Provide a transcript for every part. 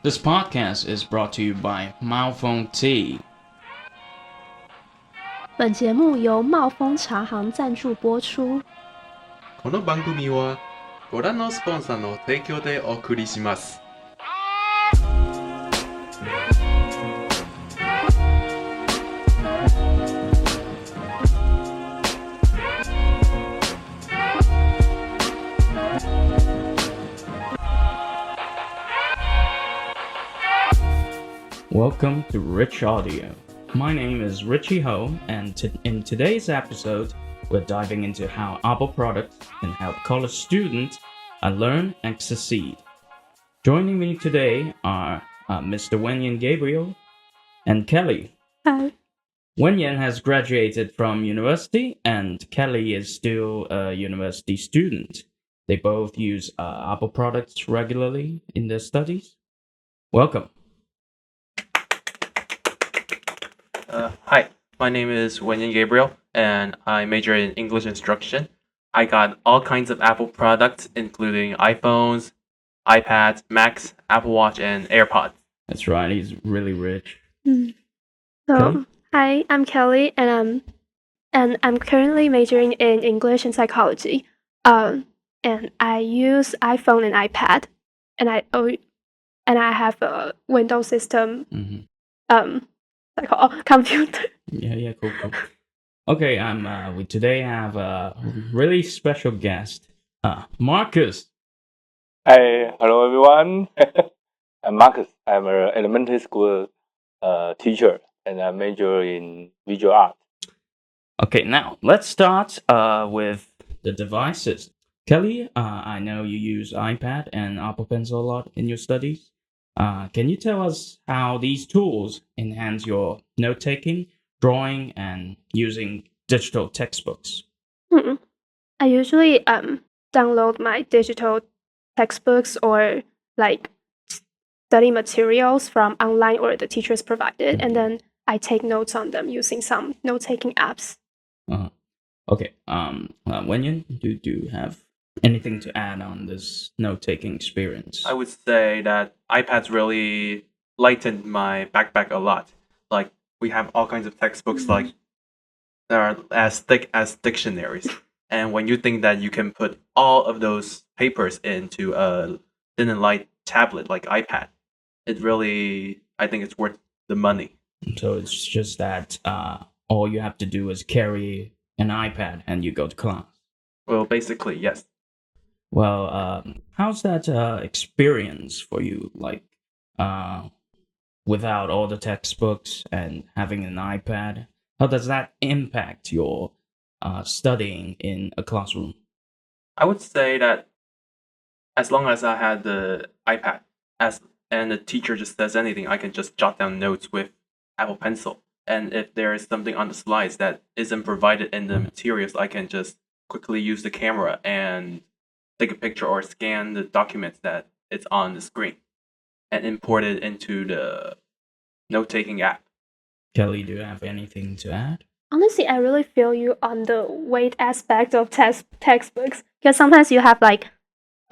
This podcast is brought to you by 冒风 Tea. 本节目由冒风茶行赞助播出。この番組はご覧のスポンサーの提供でお送りします。Welcome to RichAudio. My name is Richie Ho, and in today's episode, we're diving into how Apple products can help college students learn and succeed. Joining me today are Mr. Wenyen Gabriel and Kelly. Hi. Wenyen has graduated from university, and Kelly is still a university student. They both use Apple products regularly in their studies. Welcome. Hi, my name is Wenyen Gabriel, and I major in English instruction. I got all kinds of Apple products, including iPhones, iPads, Macs, Apple Watch, and AirPods. That's right, he's really rich. So, hi, I'm Kelly, and I'm currently majoring in English and psychology. And I use iPhone and iPad, and I have a Windows system. Computer. Yeah, cool. Okay, we today have a really special guest, Marcus. Hi, hello everyone. I'm Marcus. I'm an elementary school teacher, and I major in visual art. Okay, now let's start with the devices. Kelly, I know you use iPad and Apple Pencil a lot in your studies. Can you tell us how these tools enhance your note-taking, drawing, and using digital textbooks? I usually download my digital textbooks or like study materials from online or the teachers provided, and then I take notes on them using some note-taking apps. Okay. Wenyen, do you have anything to add on this note-taking experience? I would say that iPads really lightened my backpack a lot. Like, we have all kinds of textbooks like that are as thick as dictionaries. And when you think that you can put all of those papers into a thin and light tablet like iPad, I think it's worth the money. So it's just that all you have to do is carry an iPad and you go to class. Well, basically, yes. Well, how's that experience for you? Like, without all the textbooks and having an iPad, how does that impact your studying in a classroom? I would say that as long as I had the iPad, and the teacher just says anything, I can just jot down notes with Apple Pencil. And if there is something on the slides that isn't provided in the materials, I can just quickly use the camera and take a picture or scan the documents that it's on the screen and import it into the note-taking app. Kelly, do you have anything to add? Honestly, I really feel you on the weight aspect of textbooks, because sometimes you have like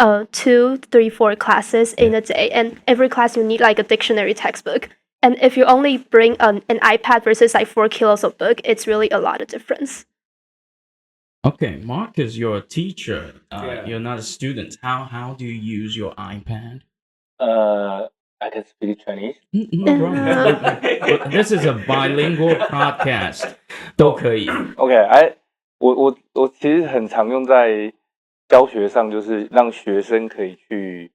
2, 3, 4 classes in a day, and every class you need like a dictionary textbook. And if you only bring an iPad versus like 4 kilos of book, it's really a lot of difference. Okay, Marcus, you're a teacher. You're not a student. How do you use your iPad? I can speak Chinese. No problem. This is a bilingual podcast. 都可以。OK， 我其实很常用在教学上，就是让学生可以去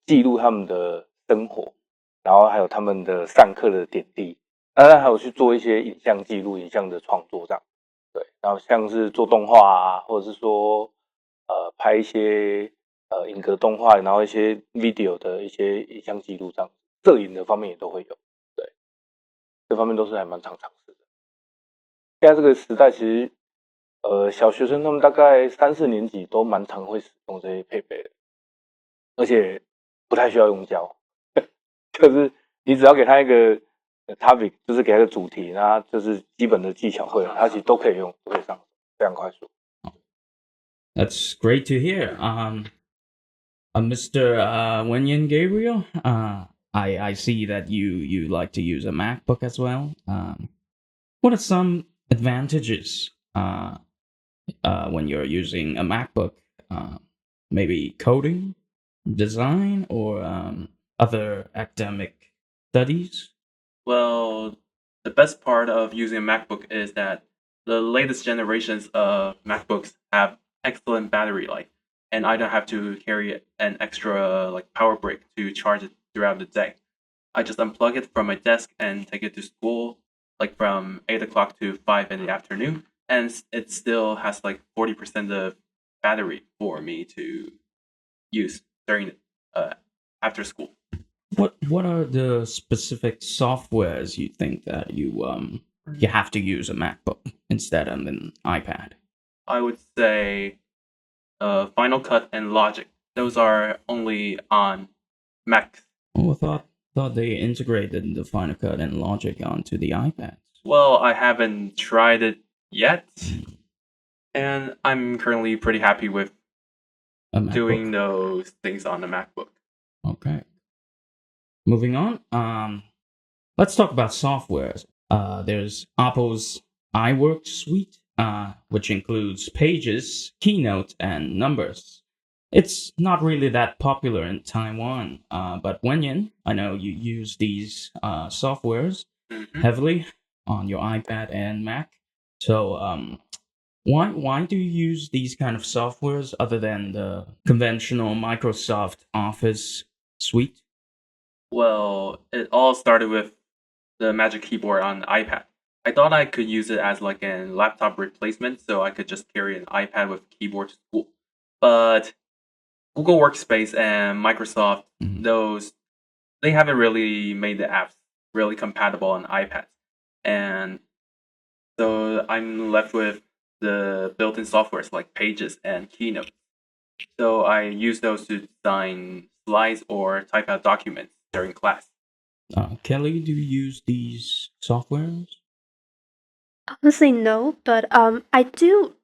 记录他们的生活，然后还有他们的上课的点滴，当然还有去做一些影像记录、影像的创作这样。对，然后像是做动画啊，或者是说拍一些影格动画，然后一些 video 的一些影像记录这样，摄影的方面也都会有。对，这方面都是还蛮常尝试的。现在这个时代，其实小学生他们大概3、4年级都蛮常会使用这些配备的，而且不太需要用教，就是你只要给他一个topic， 就是给他一个主题，那就是基本的技巧会，他其实都可以用，都可以上，非常快速。That's great to hear. Mr. Wenyen Gabriel, I see that you like to use a MacBook as well. What are some advantages when you're using a MacBook? Maybe coding, design, or other academic studies? Well, the best part of using a MacBook is that the latest generations of MacBooks have excellent battery life, and I don't have to carry an extra power brick to charge it throughout the day. I just unplug it from my desk and take it to school, from 8 o'clock to 5 in the afternoon, and it still has 40% of battery for me to use during after school. What are the specific softwares you think that you have to use a MacBook instead of an iPad? I would say Final Cut and Logic. Those are only on Mac. Oh, I thought they integrated the Final Cut and Logic onto the iPad. Well, I haven't tried it yet, and I'm currently pretty happy with doing those things on the MacBook. Okay. Moving on, let's talk about softwares. There's Apple's iWork suite, which includes Pages, Keynote, and Numbers. It's not really that popular in Taiwan, but Wenyen, I know you use these softwares heavily on your iPad and Mac. So why do you use these kind of softwares other than the conventional Microsoft Office suite? Well, it all started with the Magic Keyboard on the iPad. I thought I could use it as a laptop replacement, so I could just carry an iPad with keyboard to school. But Google Workspace and Microsoft, they haven't really made the apps really compatible on iPads. And so I'm left with the built-in softwares like Pages and Keynote. So I use those to design slides or type out documents during class. Kelly, do you use these softwares? Honestly, no, but I do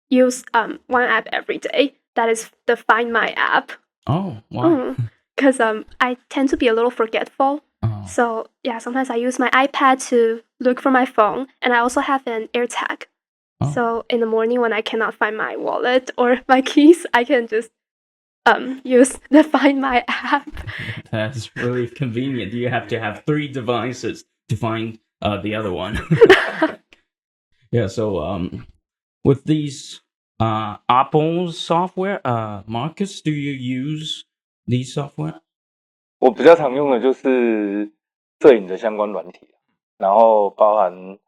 use one app every day. That is the Find My app. Oh, why? Because I tend to be a little forgetful. So yeah, sometimes I use my iPad to look for my phone, and I also have an AirTag. So in the morning when I cannot find my wallet or my keys, I can just use the Find My app. That's really convenient. You have to have 3 devices to find the other one. Yeah, so with these Apple software, Marcus, do you use these software? 我比较常用的就是摄影的相关软体，然后包含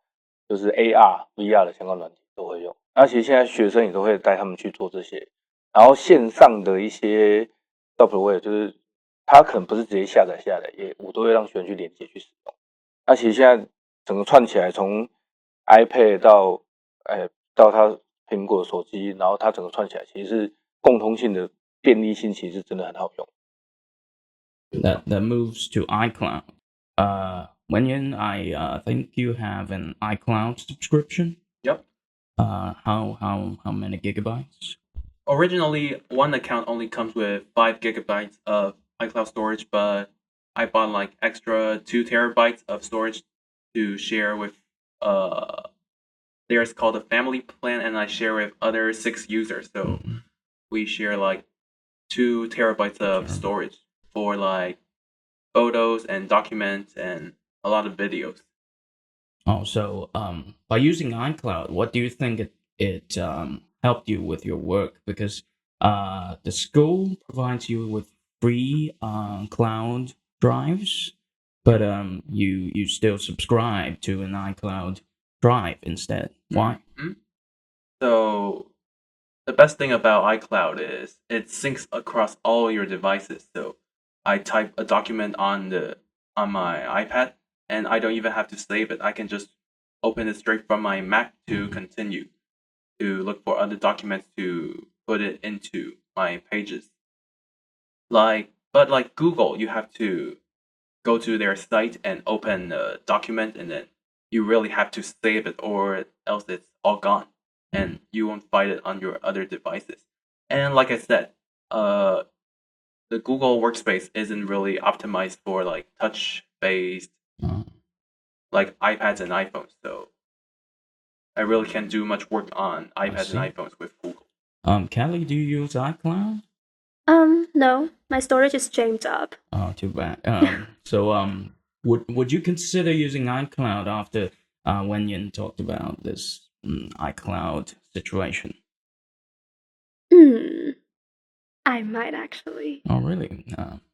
就是 AR、VR 的相关软体都会用。那其实现在学生也都会带他们去做这些，然后线上的一些 software 就是它可能不是直接下载下来，我都会让学生去连接去使用。那其实现在整个串起来，从 iPad 到它苹果手机，然后它整个串起来，其实是共通性的便利性，其实真的很好用。That moves to iCloud. Wenyen, I think you have an iCloud subscription. Yep. How many gigabytes? Originally, one account only comes with 5 gigabytes of iCloud storage, but I bought extra 2 terabytes of storage to share with there's called a family plan, and I share with other 6 users. So we share 2 terabytes of storage for photos and documents and a lot of videos. Oh, so by using iCloud, what do you think it helped you with your work? Because the school provides you with free cloud drives, but you still subscribe to an iCloud drive instead. Why? So the best thing about iCloud is it syncs across all your devices. So I type a document on my iPad, and I don't even have to save it. I can just open it straight from my Mac to continue to look for other documents to put it into my Pages. But Google, you have to go to their site and open a document, and then you really have to save it, or else it's all gone, and you won't find it on your other devices. And like I said, the Google Workspace isn't really optimized for like touch-based like iPads and iPhones. So I really can't do much work on iPads and iPhones with Google. Kelly, do you use iCloud? No, my storage is jammed up. Oh, too bad. Would you consider using iCloud after Wenyen talked about this iCloud situation? I might actually. Oh, really?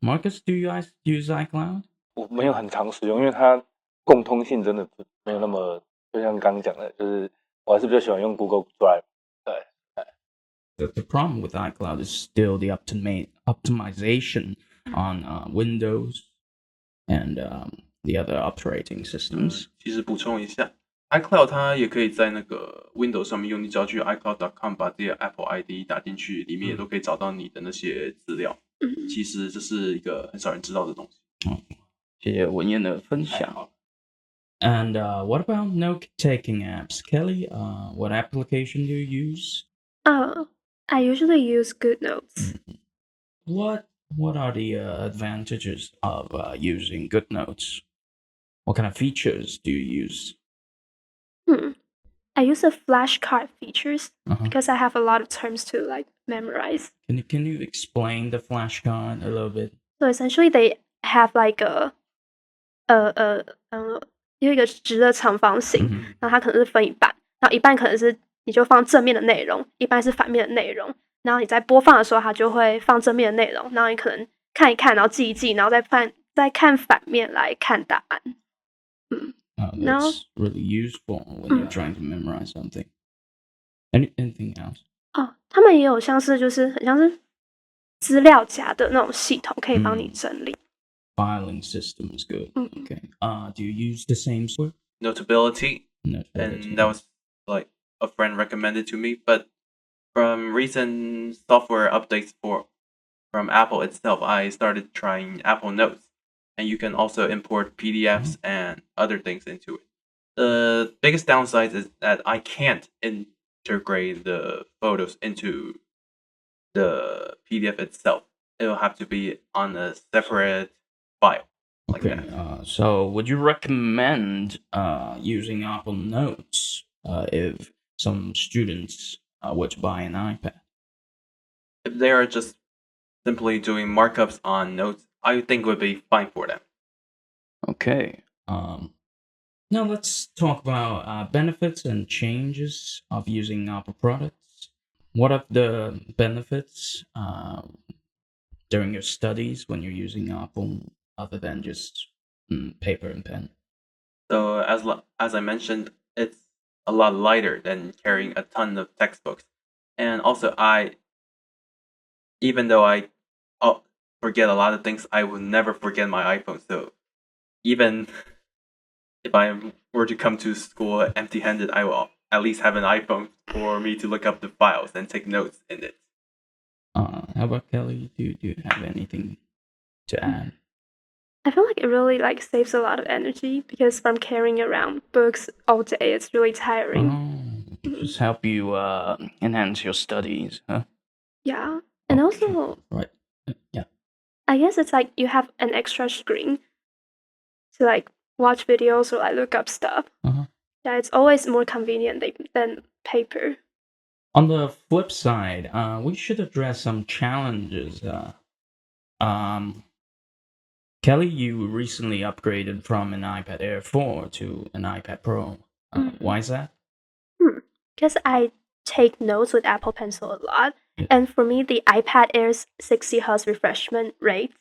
Marcus, do you guys use iCloud? 我没有很常使用，因为它共通性真的没有那么，就像刚刚讲的，就是我还是比较喜欢用 Google Drive。对， The problem with iCloud is still the optimization on Windows and the other operating systems. 其实补充一下 ，iCloud 它也可以在那个 Windows 上面用，你只要去 iCloud.com 把自己的 Apple ID 打进去，里面也都可以找到你的那些资料。其实这是一个很少人知道的东西。谢谢文彦的分享。And what about Notetaking Apps? Kelly, what application do you use? I usually use GoodNotes. What are the advantages of using GoodNotes? What kind of features do you use? I use the flashcard features because I have a lot of terms to like memorize. Can you explain the flashcard a little bit? So essentially, they have like 有一个直的长方形，然后它可能是分一半，然后一半可能是你就放正面的内容，一半是反面的内容。然后你在播放的时候，它就会放正面的内容，然后你可能看一看，然后记一记，然后再看反面来看答案。That's really useful when you're trying to memorize something. Anything else? 他们也有像是就是很像是资料夹的那种系统，可以帮你整理。Filing system is good. Okay. Do you use the same software? Notability, and that was like a friend recommended to me. But from recent software updates from Apple itself, I started trying Apple Notes, and you can also import PDFs and other things into it. The biggest downside is that I can't integrate the photos into the PDF itself. It will have to be on a separate file. Like that. So would you recommend using Apple Notes if some students were to buy an iPad? If they are just simply doing markups on Notes, I think it would be fine for them. Okay. Now let's talk about benefits and changes of using Apple products. What are the benefits during your studies when you're using Apple, other than just paper and pen? So as I mentioned, it's a lot lighter than carrying a ton of textbooks. And also even though I forget a lot of things, I will never forget my iPhone. So even if I were to come to school empty-handed, I will at least have an iPhone for me to look up the files and take notes in it. How about Kelly? Do you have anything to add? I feel like it really like saves a lot of energy because from carrying around books all day, it's really tiring. Just help you enhance your studies, huh? Yeah, and also right, yeah. I guess it's like you have an extra screen to like watch videos or like look up stuff. Yeah, it's always more convenient than paper. On the flip side, we should address some challenges. Kelly, you recently upgraded from an iPad Air 4 to an iPad Pro. Why is that? Because I take notes with Apple Pencil a lot. And for me, the iPad Air's 60 Hz refreshment rate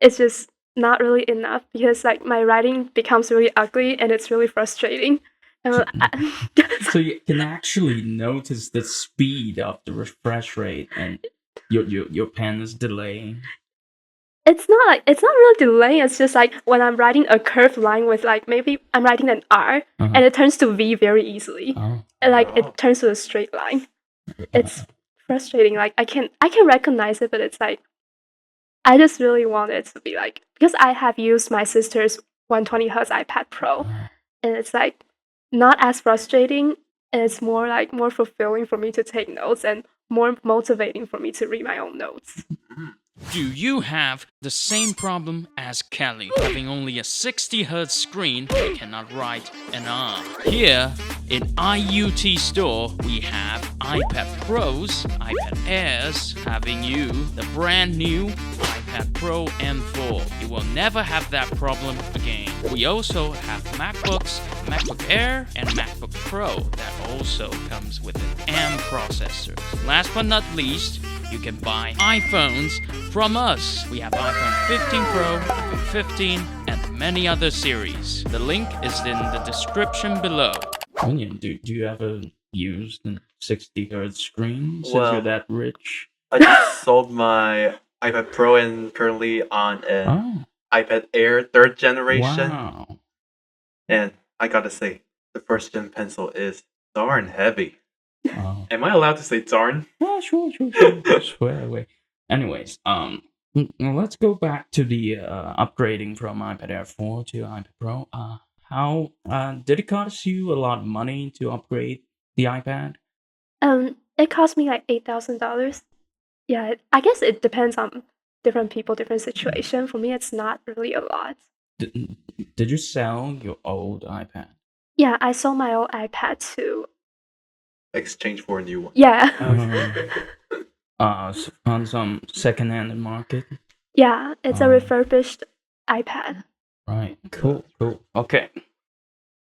is just not really enough because like my writing becomes really ugly and it's really frustrating. So you can actually notice the speed of the refresh rate and your pen is delaying. It's not really delaying. It's just like when I'm writing a curved line with like maybe I'm writing an R and it turns to V very easily. And like it turns to a straight line. It's frustrating. Like I can recognize it, but it's like I just really want it to be like because I have used my sister's 120 Hz iPad Pro, and it's like not as frustrating. And it's more fulfilling for me to take notes and more motivating for me to read my own notes. Do you have the same problem as Kelly, having only a 60Hz screen and cannot write an R? Here, in IUT Store, we have iPad Pros, iPad Airs, having you the brand new iPad Pro M4. You will never have that problem again. We also have MacBooks, MacBook Air, and MacBook Pro that also comes with an ARM processor. Last but not least, you can buy iPhones from us. We have iPhone 15 Pro, iPhone 15, and many other series. The link is in the description below. Wenyen, do you ever use the 60Hz screen since you're that rich? I just sold my iPad Pro and currently on an iPad Air 3rd generation. Wow. And I gotta say, the first gen pencil is darn heavy. Oh. Am I allowed to say darn? Yeah, sure. Swear away. Anyways, let's go back to the upgrading from iPad Air 4 to iPad Pro. How did it cost you a lot of money to upgrade the iPad? It cost me like $8,000. Yeah, I guess it depends on different people, different situation. For me, it's not really a lot. Did you sell your old iPad? Yeah, I sold my old iPad to Exchange for a new one. Yeah. On some second-hand market? Yeah, it's a refurbished iPad. Right. Cool. Okay.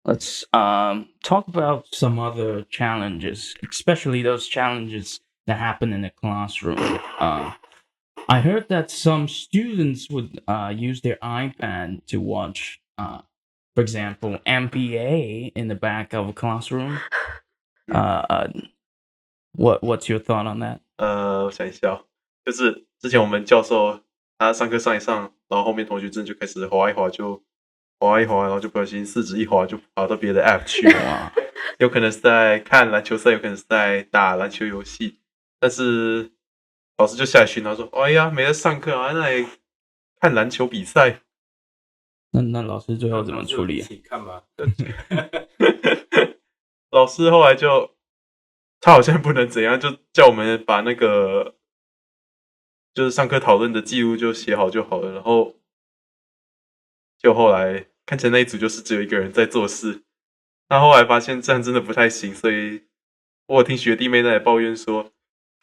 Let's talk about some other challenges, especially those challenges that happen in the classroom. I heard that some students would use their iPad to watch, for example, MPA in the back of a classroom. What's your thought on that? 我想一下哦，就是之前我们教授他上课上一上，然后后面同学真的就开始滑一滑，然后就不小心四指一滑就跑到别的 app 去了。有可能是在看篮球赛，有可能是在打篮球游戏，但是老师就下来训他说：“哎呀，没在上课啊，那里看篮球比赛。”那老师最后怎么处理啊？一起看吧。老师后来就他好像不能怎样，就叫我们把那个就是上课讨论的记录就写好就好了，然后就后来看起来那一组就是只有一个人在做事，那后来发现这样真的不太行，所以我有听学弟妹在抱怨说，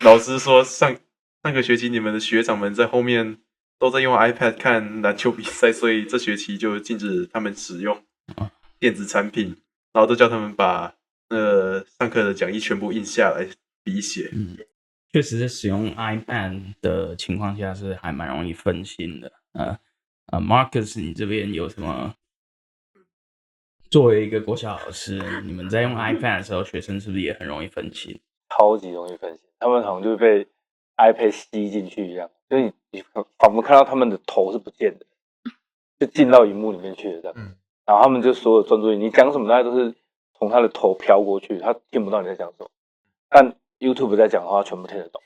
老师说上个学期你们的学长们在后面都在用 iPad 看篮球比赛，所以这学期就禁止他们使用电子产品，然后都叫他们把上课的讲义全部印下来笔写。确实在使用 iPad 的情况下是还蛮容易分心的。Marcus， 你这边有什么？作为一个国小老师，你们在用 iPad 的时候，学生是不是也很容易分心？超级容易分心，他们好像就被 iPad 吸进去一样，所以你仿佛看到他们的头是不见的，就进到荧幕里面去了这样。然后他们就所有专注力，你讲什么大概都是从他的头飘过去，他听不到你在讲什么。但 YouTube 在讲的话，全部听得懂，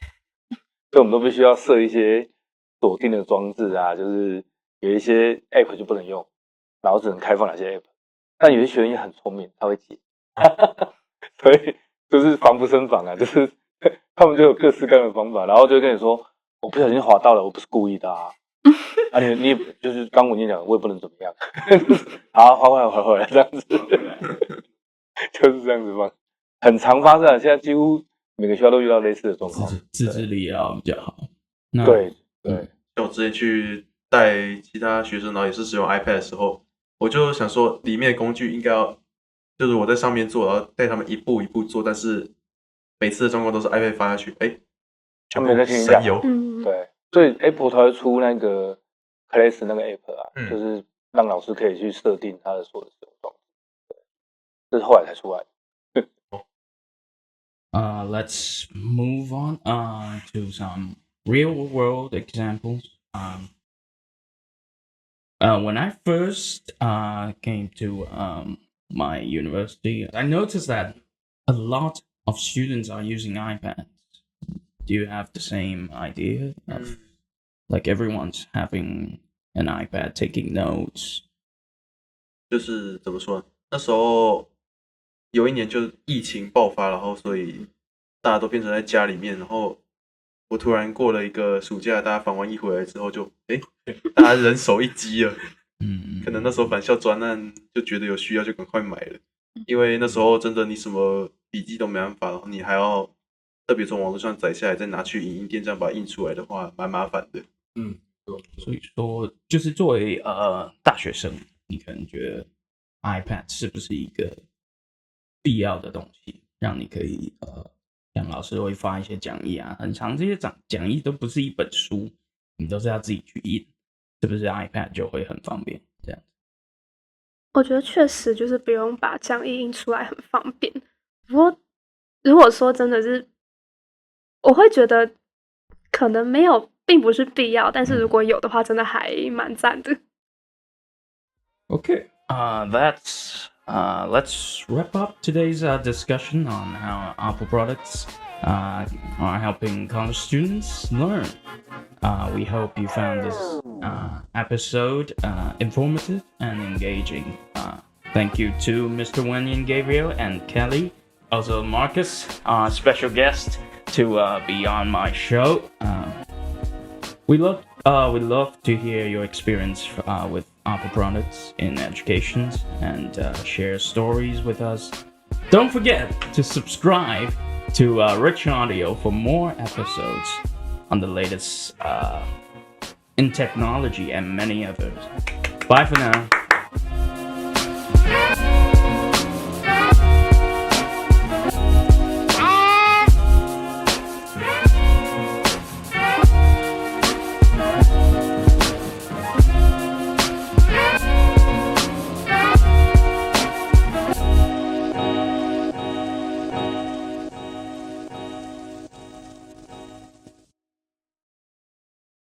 所以我们都必须要设一些锁定的装置啊，就是有一些 App 就不能用，然后只能开放哪些 App。但有些学生也很聪明，他会解，所以就是防不胜防啊，就是他们就有各式各样的方法，然后就跟你说，我不小心滑到了，我不是故意的啊。你也就是刚我跟你讲，我也不能怎么样，好，滑回来这样子，就是这样子吧，很常发生啊，现在几乎每个学校都遇到类似的状况，自制力要比较好。对，像我之前去带其他学生，然后也是使用 iPad 的时候，我就想说，里面的工具应该要，就是我在上面做，然后带他们一步一步做，但是每次的状况都是 iPad 发下去，全部神游。对，所以 Apple 它会出那个 Class 那个 App 啊，就是让老师可以去设定他的所有的使用状态，这是后来才出来的。Let's move on to some real-world examples. When I first came to my university, I noticed that a lot of students are using iPads. Do you have the same idea of like everyone's having an iPad taking notes? 就是怎么说呢？那时候有一年就疫情爆发，然后所以大家都变成在家里面，然后我突然过了一个暑假，大家访完一回来之后就，大家人手一机了。可能那时候返校专案就觉得有需要就赶快买了，因为那时候真的你什么笔记都没办法，然后你还要特别从网络上载下来，再拿去影音店这样把它印出来的话，蛮麻烦的。所以说，就是作为大学生，你可能觉得 iPad 是不是一个必要的东西，让你可以像老师会发一些讲义啊，很长这些讲义都不是一本书，你都是要自己去印，是不是 iPad 就会很方便？这样，我觉得确实就是不用把讲义印出来很方便。不过如果说真的是，我会觉得可能没有，并不是必要，但是如果有的话，真的还蛮赞的。Okay, let's wrap up today's discussion on how Apple products are helping college students learn. We hope you found this episode informative and engaging. Thank you to Mr. Wenyen, Gabriel, and Kelly. Also, Marcus, our special guest, to be on my show. We'd love to hear your experience with Apple products in education and share stories with us. Don't forget to subscribe to RichAudio for more episodes on the latest in technology and many others. Bye for now.